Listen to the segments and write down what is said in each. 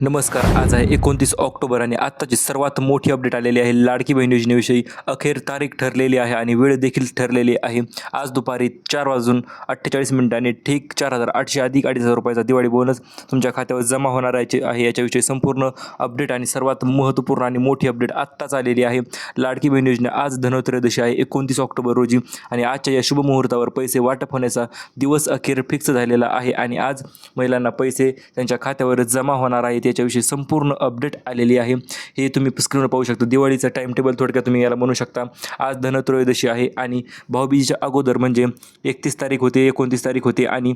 नमस्कार. आज आहे 29 ऑक्टोबर आणि आत्ताची सर्वात मोठी अपडेट आलेली आहे. लाडकी बहीण योजनेविषयी अखेर तारीख ठरलेली आहे आणि वेळ देखील ठरलेली आहे. आज दुपारी 4:48 ठीक 4,800 अधिक ₹2,500 दिवाळी बोनस तुमच्या खात्यावर जमा होणार आहे. याच्याविषयी संपूर्ण अपडेट आणि सर्वात महत्त्वपूर्ण आणि मोठी अपडेट आत्ताच आलेली आहे. लाडकी बहीण योजना आज धनत्रयोदशी आहे 29 ऑक्टोबर रोजी आणि आजच्या या शुभ मुहूर्तावर पैसे वाटप होण्याचा दिवस अखेर फिक्स झालेला आहे आणि आज महिलांना पैसे त्यांच्या खात्यावर जमा होणार आहेत. याच्याविषयी संपूर्ण अपडेट आलेली आहे. हे तुम्ही स्क्रीनवर पाहू शकता. दिवाळीचं टाइम टेबल थोडक्यात तुम्ही याला म्हणू शकता. आज धनत्रयोदशी आहे आणि भाऊबीजेच्या अगोदर म्हणजे 31 तारीख होते, 29 तारीख होते आणि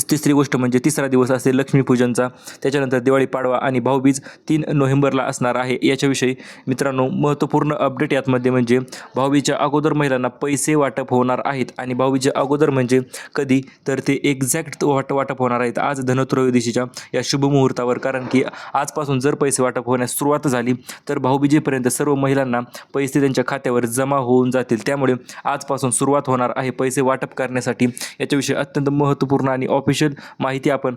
तिसरी गोष्ट म्हणजे तिसरा दिवस असेल लक्ष्मीपूजनचा. त्याच्यानंतर दिवाळी पाडवा आणि भाऊबीज 3 नोव्हेंबरला असणार आहे. याच्याविषयी मित्रांनो महत्त्वपूर्ण अपडेट यामध्ये म्हणजे भाऊबीजेच्या अगोदर महिलांना पैसे वाटप होणार आहेत आणि भाऊबीजेच्या अगोदर म्हणजे कधी तर ते एक्झॅक्ट वाटप होणार आहेत आज धनत्रयोदशीच्या या शुभ मुहूर्तावर. कारण की आजपासून जर पैसे वाटप होण्यास सुरुवात झाली तर भाऊबीजेपर्यंत सर्व महिलांना पैसे त्यांच्या खात्यावर जमा होऊन जातील. त्यामुळे आजपासून सुरुवात होणार आहे पैसे वाटप करण्यासाठी. याच्याविषयी अत्यंत महत्त्वपूर्ण आणि ऑफिशियल माहिती आपण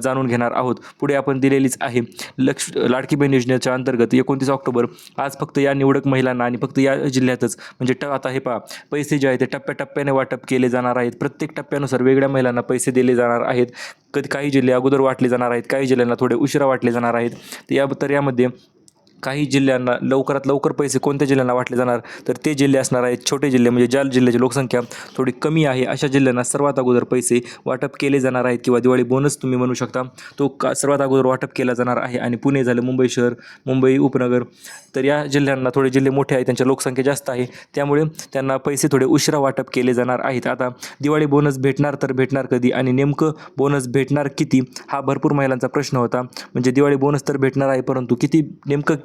जाणून घेणार आहोत. पुढे आपण दिलेलीच आहे. लाडकी बहीण योजनेच्या अंतर्गत 29 ऑक्टोबर आज फक्त या निवडक महिलांना आणि फक्त या जिल्ह्यातच म्हणजे आता हे पहा पैसे जे आहेत ते टप्प्याटप्प्याने वाटप केले जाणार आहेत. प्रत्येक टप्प्यानुसार वेगळ्या महिलांना पैसे दिले जाणार आहेत. काही जिल्हे अगोदर वाटले जाणार आहेत, काही जिल्ह्यांना थोडे उशिरा वाटले जाणार आहेत. तर यामध्ये काही जिल्ह्यांना लवकरात लवकर पैसे कोणत्या जिल्ह्यांना वाटले जाणार तर ते जिल्हे असणार आहेत छोटे जिल्हे म्हणजे ज्या जिल्ह्याची लोकसंख्या थोडी कमी आहे अशा जिल्ह्यांना सर्वात अगोदर पैसे वाटप केले जाणार आहेत किंवा दिवाळी बोनस तुम्ही म्हणू शकता तो सर्वात अगोदर वाटप केला जाणार आहे. आणि पुणे झालं, मुंबई शहर, मुंबई उपनगर, तर या जिल्ह्यांना थोडे जिल्हे मोठे आहेत, त्यांच्या लोकसंख्या जास्त आहे, त्यामुळे त्यांना पैसे थोडे उशिरा वाटप केले जाणार आहेत. आता दिवाळी बोनस भेटणार तर भेटणार कधी आणि नेमकं बोनस भेटणार किती हा भरपूर महिलांचा प्रश्न होता. म्हणजे दिवाळी बोनस तर भेटणार आहे परंतु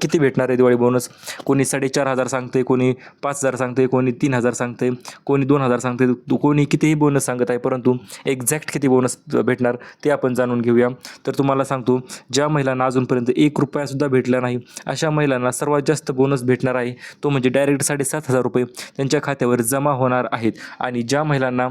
किती भेटणार आहे दिवाळी बोनस. कोणी 4,500 सांगते, कोणी 5,000 सांगते, कोणी 3,000 सांगते, कोणी 2,000 सांगते, कोणी कितीही बोनस सांगत आहे. परंतु एक्झॅक्ट किती बोनस भेटणार ते आपण जाणून घेऊया. तर तुम्हाला सांगतो, ज्या महिलांना अजूनपर्यंत ₹1 भेटला नाही अशा महिलांना सर्वात जास्त बोनस भेटणार आहे. तो म्हणजे डायरेक्ट ₹7,500 त्यांच्या खात्यावर जमा होणार आहेत. आणि ज्या महिलांना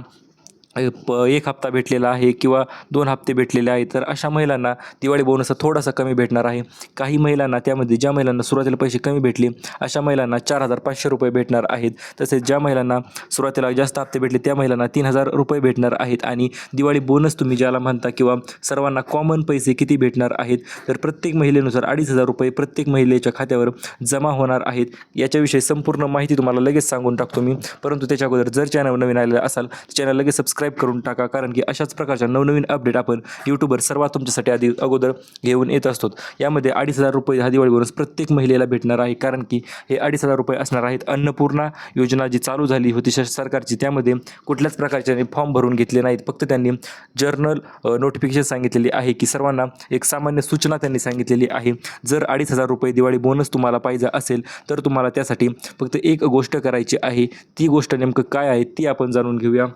1 हप्ता भेटलेला आहे किंवा 2 हप्ते भेटलेले आहेत तर अशा महिलांना दिवाळी बोनस थोडासा कमी भेटणार आहे. काही महिलांना त्यामध्ये ज्या महिलांना सुरुवातीला पैसे कमी भेटले अशा महिलांना ₹4,500 भेटणार आहेत. तसेच ज्या महिलांना सुरुवातीला जास्त हप्ते भेटले त्या महिलांना ₹3,000 भेटणार आहेत. आणि दिवाळी बोनस तुम्ही ज्याला म्हणता किंवा सर्वांना कॉमन पैसे किती भेटणार आहेत तर प्रत्येक महिलेनुसार ₹2,500 प्रत्येक महिलेच्या खात्यावर जमा होणार आहेत. याच्याविषयी संपूर्ण माहिती तुम्हाला लगेच सांगून टाकतो मी. परंतु त्याच्या अगोदर जर चॅनल नवीन आलेला असाल तर चॅनल लगेच सबस्क्राईब करून टाका. कारण की अशाच प्रकारच्या नवनवीन अपडेट आपण यूट्यूबवर सर्वात तुमच्यासाठी अगोदर घेऊन येत असतो. यामध्ये ₹2,500 हा दिवाळी बोनस प्रत्येक महिलेला भेटणार आहे. कारण की हे ₹2,500 असणार आहेत. अन्नपूर्णा योजना जी चालू झाली होती सरकारची त्यामध्ये कुठल्याच प्रकारचे फॉर्म भरून घेतले नाहीत. फक्त त्यांनी जर्नल नोटिफिकेशन सांगितलेली आहे की सर्वांना एक सामान्य सूचना त्यांनी सांगितलेली आहे. जर ₹2,500 दिवाळी बोनस तुम्हाला पाहिजे असेल तर तुम्हाला त्यासाठी फक्त एक गोष्ट करायची आहे. ती गोष्ट नेमकं काय आहे ती आपण जाणून घेऊया.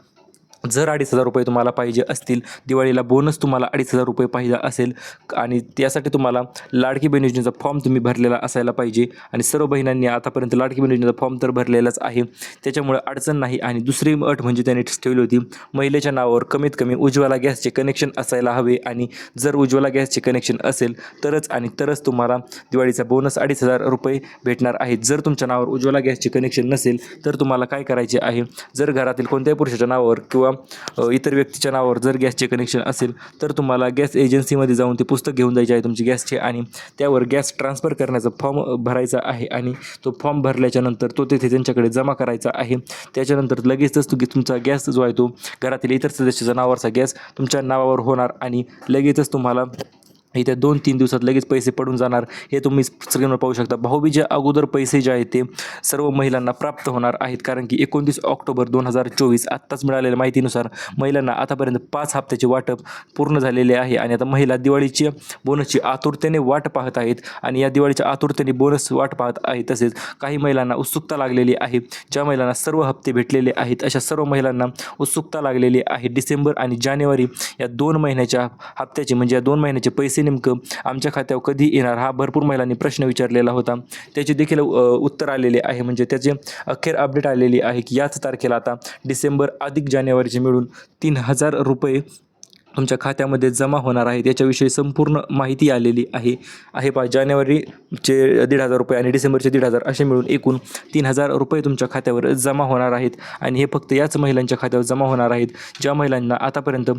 जर ₹2,500 तुम्हाला पाहिजे असतील, दिवाळीला बोनस तुम्हाला ₹2,500 पाहिजे असेल आणि त्यासाठी तुम्हाला लाडकी बहीण योजनेचा फॉर्म तुम्ही भरलेला असायला पाहिजे. आणि सर्व बहिणांनी आतापर्यंत लाडकी बहीण योजनेचा फॉर्म तर भरलेलाच आहे, त्याच्यामुळे अडचण नाही. आणि दुसरी अट म्हणजे त्यांनी ठेवली होती महिलेच्या नावावर कमीत कमी उज्ज्वला गॅसचे कनेक्शन असायला हवे. आणि जर उज्ज्वला गॅसचे कनेक्शन असेल तरच तुम्हाला दिवाळीचा बोनस ₹2,500 भेटणार आहेत. जर तुमच्या नावावर उज्ज्वला गॅसचे कनेक्शन नसेल तर तुम्हाला काय करायचे आहे, जर घरातील कोणत्याही पुरुषाच्या नावावर किंवा इतर व्यक्तीच्या नावावर जर गॅसचे कनेक्शन असेल तर तुम्हाला गॅस एजन्सीमध्ये जाऊन ते पुस्तक घेऊन जायचे आहे तुमची गॅसचे आणि त्यावर गॅस ट्रान्सफर करण्याचा फॉर्म भरायचा आहे. आणि तो फॉर्म भरल्याच्यानंतर तो तेथे त्यांच्याकडे जमा करायचा आहे. त्याच्यानंतर लगेचच तुमचा गॅस जो आहे तो घरातील इतर सदस्याच्या नावावरचा गॅस तुमच्या नावावर होणार आणि लगेचच तुम्हाला येत्या 2-3 दिवसात लगेच पैसे पडून जाणार. हे तुम्ही स्क्रीनवर पाहू शकता. भाऊबीजेच्या अगोदर पैसे जे आहेत ते सर्व महिलांना प्राप्त होणार आहेत. कारण की 29 ऑक्टोबर 2024 आत्ताच मिळालेल्या माहितीनुसार महिलांना आतापर्यंत 5 हप्त्याचे वाटप पूर्ण झालेले आहे. आणि आता महिला दिवाळीची बोनसची आतुरतेने वाट पाहत आहेत आणि या दिवाळीच्या आतुरतेने बोनस वाट पाहत आहेत. तसेच काही महिलांना उत्सुकता लागलेली आहे. ज्या महिलांना सर्व हप्ते भेटलेले आहेत अशा सर्व महिलांना उत्सुकता लागलेली आहे. डिसेंबर आणि जानेवारी या 2 महिन्याच्या हप्त्याचे म्हणजे या 2 महिन्याचे पैसे नेमकं आमच्या खात्यावर कधी येणार हा भरपूर महिलांनी प्रश्न विचारलेला होता. त्याचे देखील उत्तर आलेले आहे. म्हणजे त्याचे अखेर अपडेट आलेली आहे की याच तारखेला आता डिसेंबर अधिक जानेवारीचे मिळून ₹3,000 तुमच्या खात्यामध्ये जमा होणार आहे याच्याविषयी संपूर्ण माहिती आलेली आहे आहे पहा. जानेवारीचे 1,500 रुपये आणि डिसेंबरचे 1,500 असे मिळून एकूण 3,000 रुपये तुमच्या खात्यावर जमा होणार आहेत आणि हे फक्त याच महिलांच्या खात्यावर जमा होणार आहेत ज्या महिलांना आतापर्यंत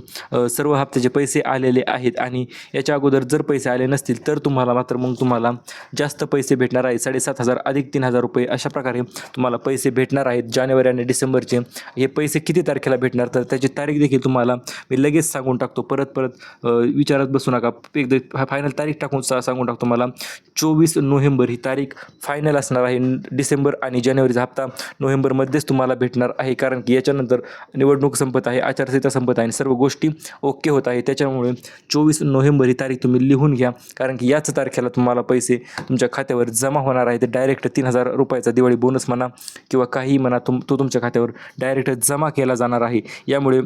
सर्व हप्त्याचे पैसे आलेले आहेत. आणि याच्या अगोदर जर पैसे आले नसतील तर तुम्हाला जास्त पैसे भेटणार आहेत. 7,500 अधिक 3,000 रुपये अशा प्रकारे तुम्हाला पैसे भेटणार आहेत जानेवारी आणि डिसेंबरचे. हे पैसे किती तारखेला भेटणार तर त्याची तारीख देखील तुम्हाला मी लगेच सांगून टाकतो. परत विचारत बसू नका. एकदा फायनल तारीख टाकून सांगून टाकतो. मला 24 नोव्हेंबर ही तारीख फायनल असणार आहे. डिसेंबर आणि जानेवारीचा हप्ता नोव्हेंबरमध्येच तुम्हाला भेटणार आहे, कारण की याच्यानंतर निवडणूक संपत आहे, आचारसंहिता संपत आहे आणि सर्व गोष्टी ओके होत आहे. त्याच्यामुळे 24 नोव्हेंबर ही तारीख तुम्ही लिहून घ्या, कारण की याच तारखेला तुम्हाला पैसे तुमच्या खात्यावर जमा होणार आहे. ते डायरेक्ट 3,000 रुपयाचा दिवाळी बोनस म्हणा किंवा काहीही म्हणा, तो तुमच्या खात्यावर डायरेक्ट जमा केला जाणार आहे. यामुळे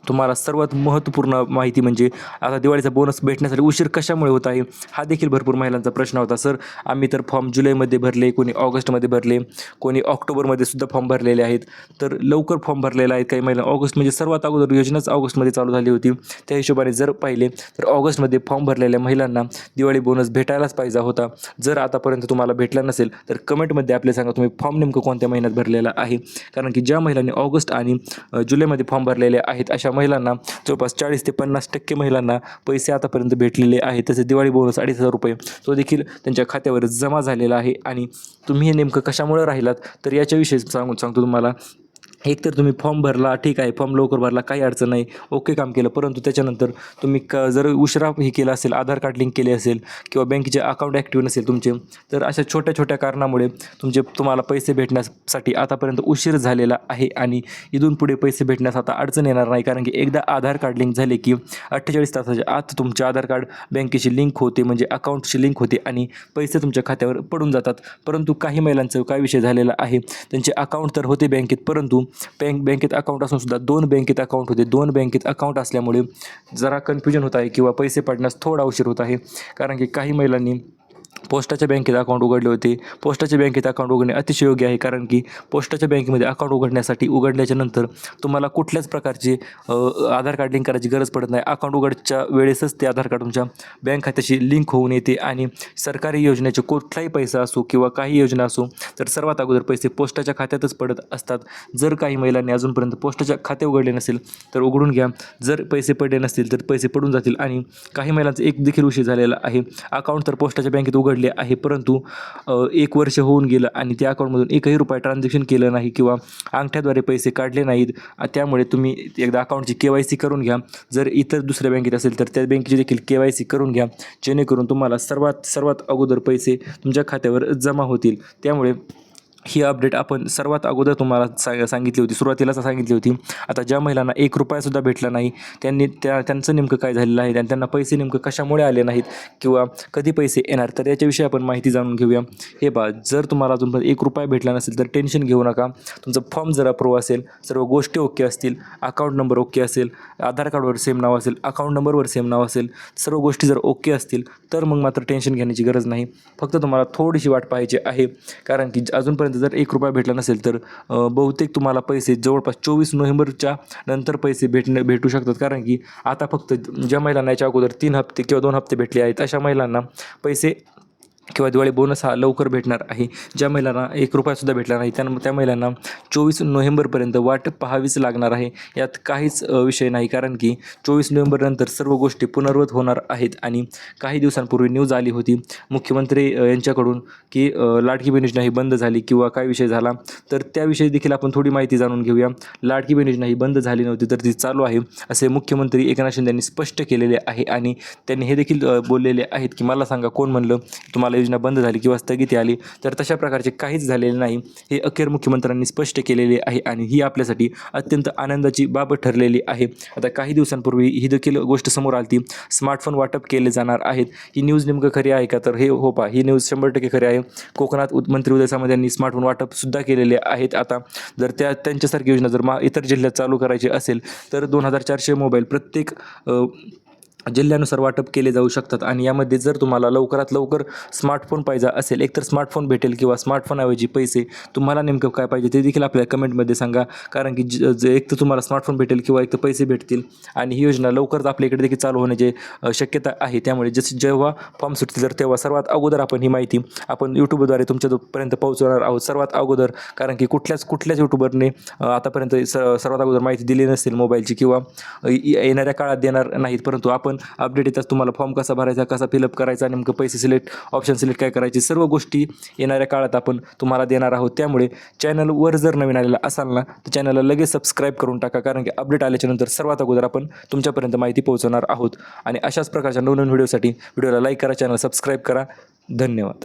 तुम्हाला सर्वात महत्त्वपूर्ण माहिती म्हणजे आता दिवाळीचा बोनस भेटण्यासाठी उशीर कशामुळे होत आहे हा देखील भरपूर महिलांचा प्रश्न होता. सर आम्ही तर फॉर्म जुलैमध्ये भरले, कोणी ऑगस्टमध्ये भरले, कोणी ऑक्टोबरमध्ये सुद्धा फॉर्म भरलेले आहेत. तर लवकर फॉर्म भरलेला आहेत काही महिला. ऑगस्ट म्हणजे सर्वात अगोदर योजनाच ऑगस्टमध्ये चालू झाली होती. त्या हिशोबाने जर पाहिले तर ऑगस्टमध्ये फॉर्म भरलेल्या महिलांना दिवाळी बोनस भेटायलाच पाहिजे होता. जर आतापर्यंत तुम्हाला भेटला नसेल तर कमेंटमध्ये आपले सांगा तुम्ही फॉर्म नेमकं कोणत्या महिन्यात भरलेला आहे, कारण की ज्या महिलांनी ऑगस्ट आणि जुलैमध्ये फॉर्म भरलेले आहेत अशा महिलांना जवळपास 40 ते 50% महिलांना पैसे आतापर्यंत भेटलेले आहेत. तसेच दिवाळी बोनस 2,500 रुपये तो देखील त्यांच्या खात्यावर जमा झालेला आहे. आणि तुम्ही हे नेमकं कशामुळे राहिलात तर याच्याविषयी सांगतो तुम्हाला. एक तर तुम्ही फॉर्म भरला, ठीक आहे, फॉर्म लवकर भरला, काही अडचण नाही, ओके काम केलं. परंतु त्याच्यानंतर तुम्ही जर उशिरा हे केलं असेल, आधार कार्ड लिंक केले असेल किंवा बँकेचे अकाउंट ॲक्टिव्ह नसेल तुमचे, तर अशा छोट्या छोट्या कारणामुळे तुम्हाला पैसे भेटण्यासाठी आतापर्यंत उशीर झालेला आहे. आणि इथून पुढे पैसे भेटण्यास आता अडचण येणार नाही, कारण की एकदा आधार कार्ड लिंक झाले की 48 तासाच्या आत तुमचे आधार कार्ड बँकेशी लिंक होते, म्हणजे अकाउंटशी लिंक होते आणि पैसे तुमच्या खात्यावर पडून जातात. परंतु काही महिलांचं काय विषय झालेला आहे, त्यांचे अकाउंट तर होते बँकेत, परंतु बँकेत अकाउंट असून सुद्धा 2 बँकेत अकाउंट होते. 2 बँकेत अकाउंट असल्यामुळे जरा कन्फ्युजन होत आहे किंवा पैसे पडण्यास थोडा उशीर होत आहे, कारण की काही महिलांनी पोस्टाच्या बँकेत अकाउंट उघडले होते. पोस्टाच्या बँकेत अकाउंट उघडणे अतिशय योग्य आहे, कारण की पोस्टाच्या बँकेमध्ये अकाउंट उघडल्याच्या नंतर तुम्हाला कुठल्याच प्रकारचे आधार कार्ड लिंक करायची गरज पडत नाही. अकाउंट उघडच्या वेळेसच ते आधार कार्ड तुमच्या बँक खात्याशी लिंक होऊन येते आणि सरकारी योजनेचे कुठलाही पैसा असो किंवा काही योजना असो तर सर्वात अगोदर पैसे पोस्टाच्या खात्यातच पडत असतात. जर काही महिलांनी अजूनपर्यंत पोस्टाच्या खाते उघडले नसेल तर उघडून घ्या. जर पैसे पडले नसतील तर पैसे पडून जातील. आणि काही महिलांचा एक देखील विषय झालेला आहे, अकाउंट तर पोस्टाच्या बँकेत उघडले आहे, परंतु 1 वर्ष होऊन गेलं आणि त्या अकाउंटमधून एकही रुपया ट्रान्झॅक्शन केलं नाही किंवा अंगठ्याद्वारे पैसे काढले नाहीत. त्यामुळे तुम्ही एकदा अकाउंटची KYC करून घ्या. जर इतर दुसऱ्या बँकेत असेल तर त्या बँकेची देखील KYC करून घ्या, जेणेकरून तुम्हाला सर्वात अगोदर पैसे तुमच्या खात्यावर जमा होतील. त्यामुळे ही अपडेट आपण सर्वात अगोदर तुम्हाला सांगितली होती, सुरुवातीलाच सांगितली होती. आता ज्या महिलांना 1 रुपयासुद्धा भेटला नाही त्यांचं नेमकं काय झालेलं आहे आणि त्यांना पैसे नेमकं कशामुळे आले नाहीत किंवा कधी पैसे येणार तर याच्याविषयी आपण माहिती जाणून घेऊया. हे पहा, जर तुम्हाला अजूनपर्यंत 1 रुपया भेटला नसेल तर टेन्शन घेऊ नका. तुमचं फॉर्म जर अप्रूव्ह असेल, सर्व गोष्टी ओके असतील, अकाउंट नंबर ओके असेल, आधार कार्डवर सेम नाव असेल, अकाउंट नंबरवर सेम नाव असेल, सर्व गोष्टी जर ओके असतील तर मग मात्र टेन्शन घेण्याची गरज नाही. फक्त तुम्हाला थोडीशी वाट पाहायची आहे, कारण की अजूनपर्यंत जर 1 रुपया भेटला नसेल तर बहुतेक तुम्हाला पैसे जवळपास 24 नोव्हेंबरच्या नंतर पैसे भेटू शकतात, कारण की आता फक्त ज्या महिलांना याच्या अगोदर 3 हप्ते किंवा 2 हप्ते भेटले आहेत अशा महिलांना पैसे किंवा दिवाळी बोनस हा लवकर भेटणार आहे. ज्या महिलांना 1 रुपयासुद्धा भेटला नाही त्या महिलांना 24 नोव्हेंबरपर्यंत वाट पाहावीच लागणार आहे. यात काहीच विषय नाही, कारण की 24 नोव्हेंबरनंतर सर्व गोष्टी पुनर्वत होणार आहेत. आणि काही दिवसांपूर्वी न्यूज आली होती मुख्यमंत्री यांच्याकडून की लाडकी बहीण योजना ही बंद झाली किंवा काय विषय झाला, तर त्याविषयी देखील आपण थोडी माहिती जाणून घेऊया. लाडकी बहीण योजना ही बंद झाली नव्हती तर ती चालू आहे असे मुख्यमंत्री एकनाथ शिंदे यांनी स्पष्ट केलेले आहे. आणि त्यांनी हे देखील बोललेले आहेत की मला सांगा कोण म्हणलं तुम्हाला योजना बंद झाली किंवा स्थगिती आली, तर तशा प्रकारचे काहीच झालेले नाही. हे अखेर मुख्यमंत्र्यांनी स्पष्ट केलेले आहे आणि ही आपल्यासाठी अत्यंत आनंदाची बाब ठरलेली आहे. आता काही दिवसांपूर्वी ही देखील गोष्ट समोर आली, स्मार्टफोन वाटप केले जाणार आहेत. ही न्यूज नेमकं खरी आहे का तर हे हो पहा, ही न्यूज 100% खरी आहे. कोकणात मंत्री उदय सामंत यांनी स्मार्टफोन वाटपसुद्धा केलेले आहेत. आता जर त्यांच्यासारखी योजना जर इतर जिल्ह्यात चालू करायची असेल तर 2,400 मोबाईल प्रत्येक जिल्ह्यानुसार वाटप केले जाऊ शकतात. आणि यामध्ये जर तुम्हाला लवकरात लवकर स्मार्टफोन पाहिजे असेल, एकतर स्मार्टफोन भेटेल किंवा स्मार्टफोनऐवजी पैसे, तुम्हाला नेमकं काय पाहिजे ते देखील आपल्याला कमेंटमध्ये सांगा. कारण की एक तर तुम्हाला स्मार्टफोन भेटेल किंवा एक तर पैसे भेटतील. आणि ही योजना लवकरच आपल्या इकडे देखील चालू होण्याची शक्यता आहे. त्यामुळे जेव्हा फॉर्म सुटतील तर तेव्हा सर्वात अगोदर आपण ही माहिती आपण यूट्यूबद्वारे तुमच्यापर्यंत पोहोचवणार आहोत सर्वात अगोदर. कारण की कुठल्याच यूट्यूबरने आतापर्यंत सर्वात अगोदर माहिती दिली नसेल मोबाईलची, किंवा येणाऱ्या काळात देणार नाहीत. परंतु आपण अपडेट येतात तुम्हाला फॉर्म कसा भरायचा, कसा फिलअप करायचा, नेमकं पैसे ऑप्शन सिलेक्ट काय करायचे, सर्व गोष्टी येणाऱ्या काळात आपण तुम्हाला देणार आहोत. त्यामुळे चॅनलवर जर नवीन आलेला असाल ना तर चॅनलला लगेच सबस्क्राईब करून टाका. कारण की अपडेट आल्याच्यानंतर सर्वात अगोदर आपण तुमच्यापर्यंत माहिती पोहोचवणार आहोत. आणि अशाच प्रकारच्या नवनवीन व्हिडिओसाठी व्हिडिओला लाईक करा, चॅनल सबस्क्राईब करा. धन्यवाद.